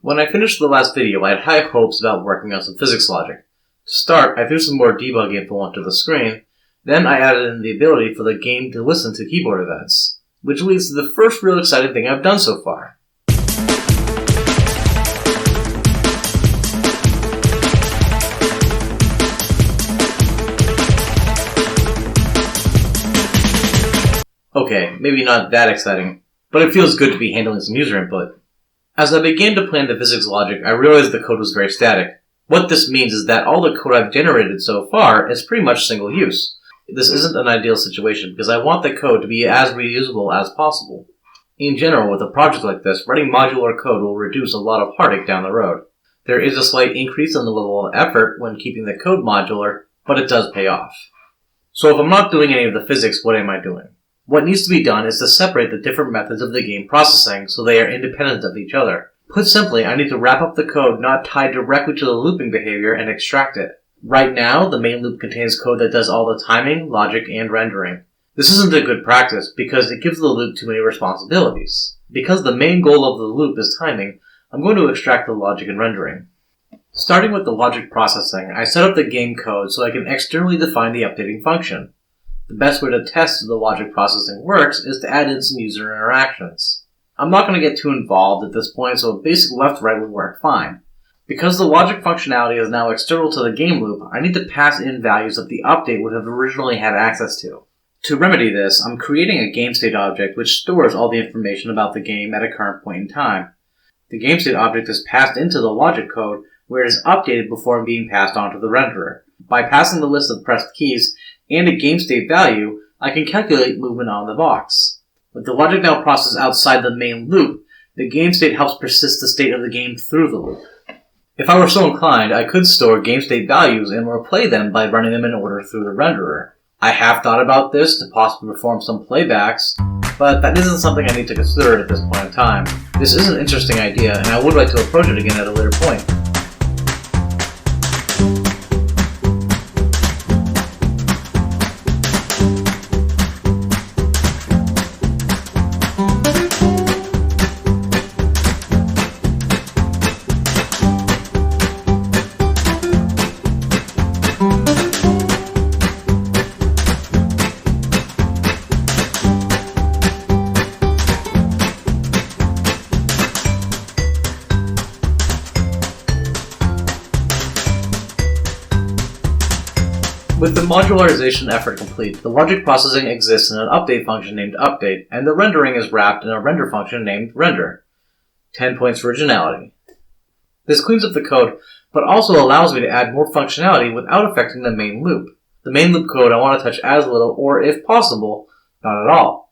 When I finished the last video, I had high hopes about working on some physics logic. To start, I threw some more debug info onto the screen, then I added in the ability for the game to listen to keyboard events, which leads to the first real exciting thing I've done so far. Okay, maybe not that exciting, but it feels good to be handling some user input. As I began to plan the physics logic, I realized the code was very static. What this means is that all the code I've generated so far is pretty much single use. This isn't an ideal situation because I want the code to be as reusable as possible. In general, with a project like this, writing modular code will reduce a lot of heartache down the road. There is a slight increase in the level of effort when keeping the code modular, but it does pay off. So if I'm not doing any of the physics, what am I doing? What needs to be done is to separate the different methods of the game processing so they are independent of each other. Put simply, I need to wrap up the code not tied directly to the looping behavior and extract it. Right now, the main loop contains code that does all the timing, logic, and rendering. This isn't a good practice because it gives the loop too many responsibilities. Because the main goal of the loop is timing, I'm going to extract the logic and rendering. Starting with the logic processing, I set up the game code so I can externally define the updating function. The best way to test if the logic processing works is to add in some user interactions. I'm not going to get too involved at this point, so a basic left-right would work fine. Because the logic functionality is now external to the game loop, I need to pass in values that the update would have originally had access to. To remedy this, I'm creating a GameState object which stores all the information about the game at a current point in time. The GameState object is passed into the logic code, where it is updated before being passed on to the renderer. By passing the list of pressed keys and a GameState value, I can calculate movement on the box. With the logic now processed outside the main loop, the GameState helps persist the state of the game through the loop. If I were so inclined, I could store GameState values and replay them by running them in order through the renderer. I have thought about this to possibly perform some playbacks, but that isn't something I need to consider at this point in time. This is an interesting idea, and I would like to approach it again at a later point. With the modularization effort complete, the logic processing exists in an update function named update, and the rendering is wrapped in a render function named render. 10 points for originality. This cleans up the code, but also allows me to add more functionality without affecting the main loop. The main loop code I want to touch as little, or if possible, not at all.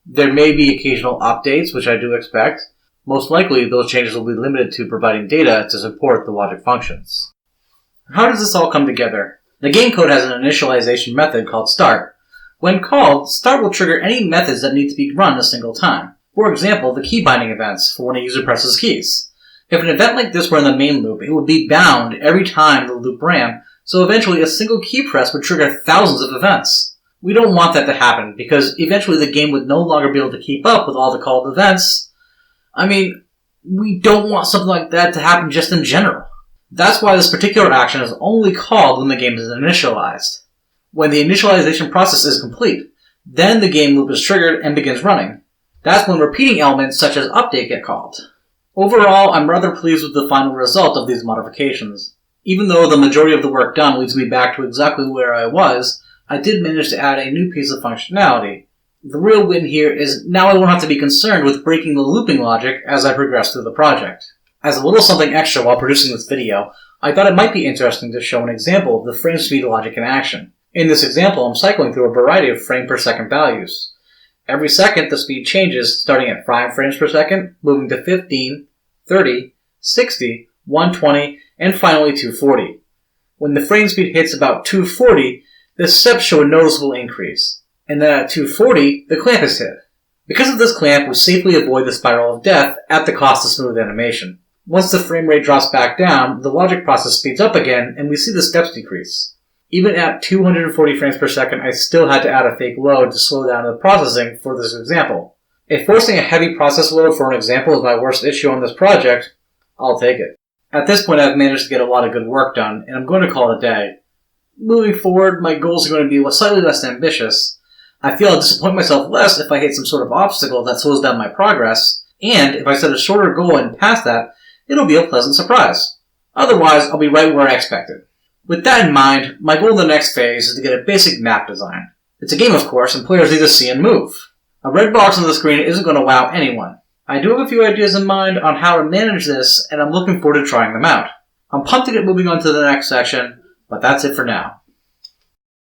There may be occasional updates, which I do expect. Most likely, those changes will be limited to providing data to support the logic functions. How does this all come together? The game code has an initialization method called start. When called, start will trigger any methods that need to be run a single time. For example, the key binding events for when a user presses keys. If an event like this were in the main loop, it would be bound every time the loop ran, so eventually a single key press would trigger thousands of events. We don't want that to happen, because eventually the game would no longer be able to keep up with all the called events. We don't want something like that to happen just in general. That's why this particular action is only called when the game is initialized. When the initialization process is complete, then the game loop is triggered and begins running. That's when repeating elements such as update get called. Overall, I'm rather pleased with the final result of these modifications. Even though the majority of the work done leads me back to exactly where I was, I did manage to add a new piece of functionality. The real win here is now I won't have to be concerned with breaking the looping logic as I progress through the project. As a little something extra while producing this video, I thought it might be interesting to show an example of the frame speed logic in action. In this example, I'm cycling through a variety of frame per second values. Every second, the speed changes, starting at 5 frames per second, moving to 15, 30, 60, 120, and finally 240. When the frame speed hits about 240, the steps show a noticeable increase, and then at 240, the clamp is hit. Because of this clamp, we safely avoid the spiral of death at the cost of smooth animation. Once the frame rate drops back down, the logic process speeds up again, and we see the steps decrease. Even at 240 frames per second, I still had to add a fake load to slow down the processing for this example. If forcing a heavy process load for an example is my worst issue on this project, I'll take it. At this point, I've managed to get a lot of good work done, and I'm going to call it a day. Moving forward, my goals are going to be slightly less ambitious. I feel I'll disappoint myself less if I hit some sort of obstacle that slows down my progress, and if I set a shorter goal and pass that, it'll be a pleasant surprise. Otherwise, I'll be right where I expected. With that in mind, my goal in the next phase is to get a basic map design. It's a game, of course, and players need to see and move. A red box on the screen isn't going to wow anyone. I do have a few ideas in mind on how to manage this, and I'm looking forward to trying them out. I'm pumped to get moving on to the next section, but that's it for now.